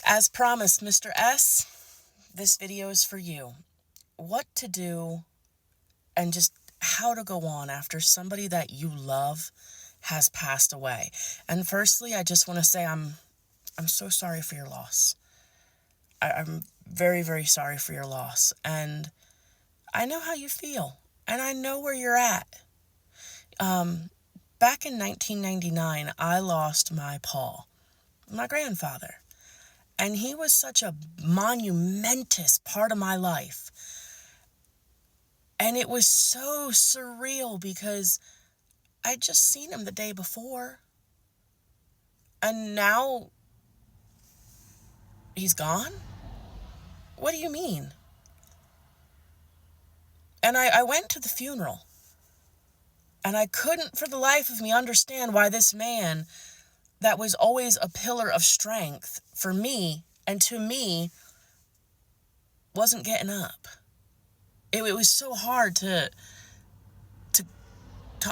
As promised, Mr. S, this video is for you. What to do and just how to go on after somebody that you love has passed away. And firstly, I just want to say I'm so sorry for your loss. I'm very, very sorry for your loss. And I know how you feel. And I know where you're at. Back in 1999, I lost my pa, my grandfather. And he was such a monumentous part of my life. And it was so surreal because I'd just seen him the day before. And now he's gone? What do you mean? And I went to the funeral. And I couldn't for the life of me understand why this man that was always a pillar of strength for me and to me wasn't getting up. It was so hard to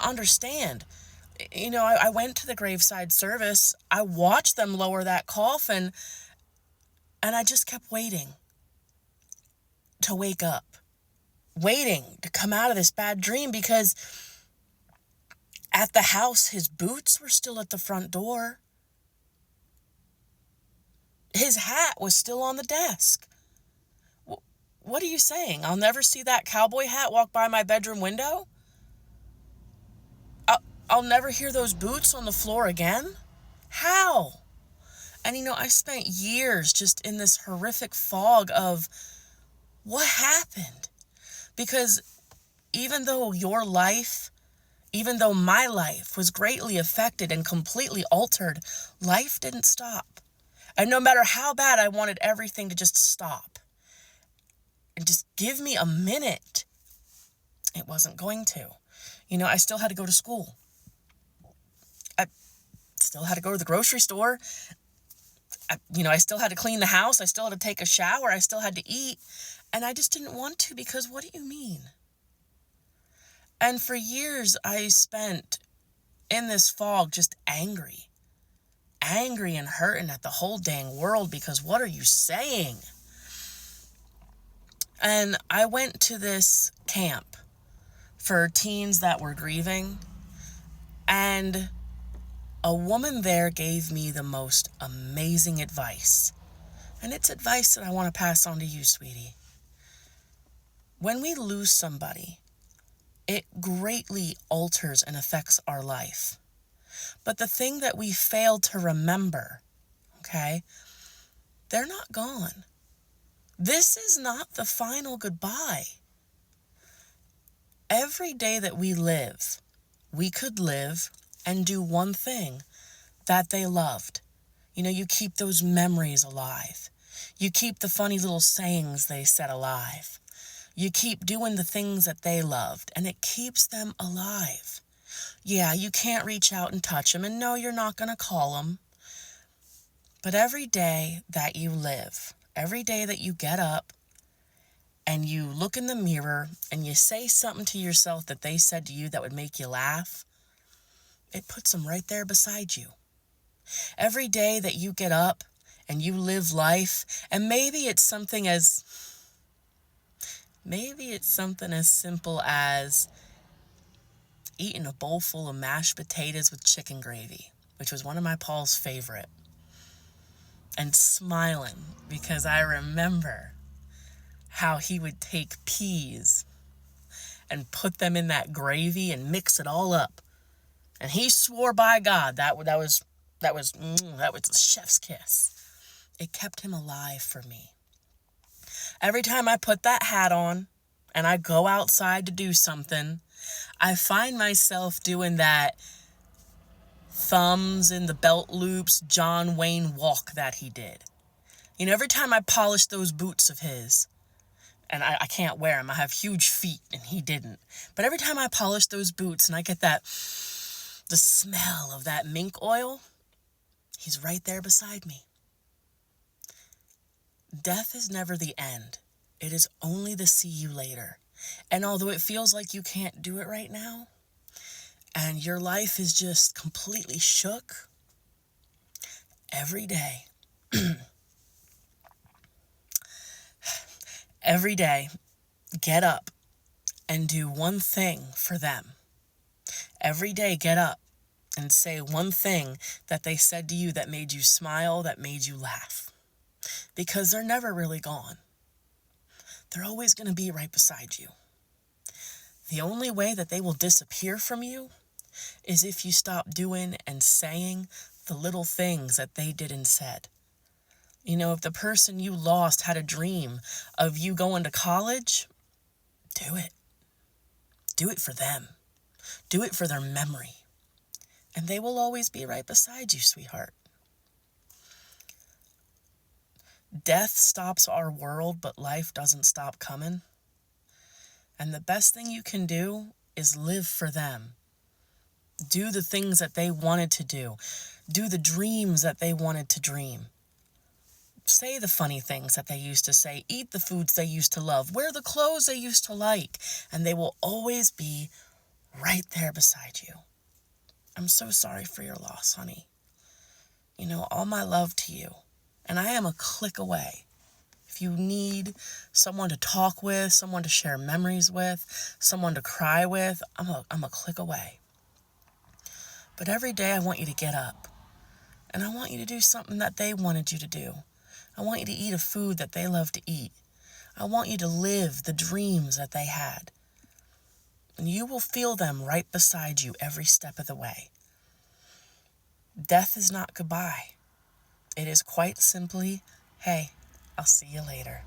understand. You know, I went to the graveside service. I watched them lower that coffin, and I just kept waiting to wake up, waiting to come out of this bad dream, because at the house, his boots were still at the front door. His hat was still on the desk. What are you saying? I'll never see that cowboy hat walk by my bedroom window? I'll never hear those boots on the floor again? How? And I spent years just in this horrific fog of what happened? Because even though my life was greatly affected and completely altered, life didn't stop. And no matter how bad I wanted everything to just stop and just give me a minute, it wasn't going to. I still had to go to school. I still had to go to the grocery store. I still had to clean the house. I still had to take a shower. I still had to eat. And I just didn't want to, because what do you mean? And for years, I spent in this fog just angry and hurting at the whole dang world, because what are you saying? And I went to this camp for teens that were grieving, and a woman there gave me the most amazing advice. And it's advice that I want to pass on to you, sweetie. When we lose somebody, it greatly alters and affects our life. But the thing that we fail to remember, okay, they're not gone. This is not the final goodbye. Every day that we live, we could live and do one thing that they loved. You keep those memories alive. You keep the funny little sayings they said alive. You keep doing the things that they loved, and it keeps them alive. Yeah, you can't reach out and touch them, and no, you're not going to call them. But every day that you live, every day that you get up and you look in the mirror and you say something to yourself that they said to you that would make you laugh, it puts them right there beside you. Every day that you get up and you live life, and maybe it's something as simple as eating a bowl full of mashed potatoes with chicken gravy, which was one of my Paul's favorite, and smiling because I remember how he would take peas and put them in that gravy and mix it all up. And he swore by God that was a chef's kiss. It kept him alive for me. Every time I put that hat on and I go outside to do something, I find myself doing that thumbs in the belt loops John Wayne walk that he did. Every time I polish those boots of his, and I can't wear them, I have huge feet and he didn't. But every time I polish those boots and I get the smell of that mink oil, he's right there beside me. Death is never the end. It is only the see you later. And although it feels like you can't do it right now, and your life is just completely shook, every day Every day, get up and do one thing for them. Every day, get up and say one thing that they said to you that made you smile, that made you laugh. Because they're never really gone. They're always going to be right beside you. The only way that they will disappear from you is if you stop doing and saying the little things that they did and said. You know, if the person you lost had a dream of you going to college, do it. Do it for them. Do it for their memory. And they will always be right beside you, sweetheart. Death stops our world, but life doesn't stop coming. And the best thing you can do is live for them. Do the things that they wanted to do. Do the dreams that they wanted to dream. Say the funny things that they used to say. Eat the foods they used to love. Wear the clothes they used to like. And they will always be right there beside you. I'm so sorry for your loss, honey. You know, all my love to you. And I am a click away. If you need someone to talk with, someone to share memories with, someone to cry with, I'm a click away. But every day I want you to get up. And I want you to do something that they wanted you to do. I want you to eat a food that they love to eat. I want you to live the dreams that they had. And you will feel them right beside you every step of the way. Death is not goodbye. It is quite simply, hey, I'll see you later.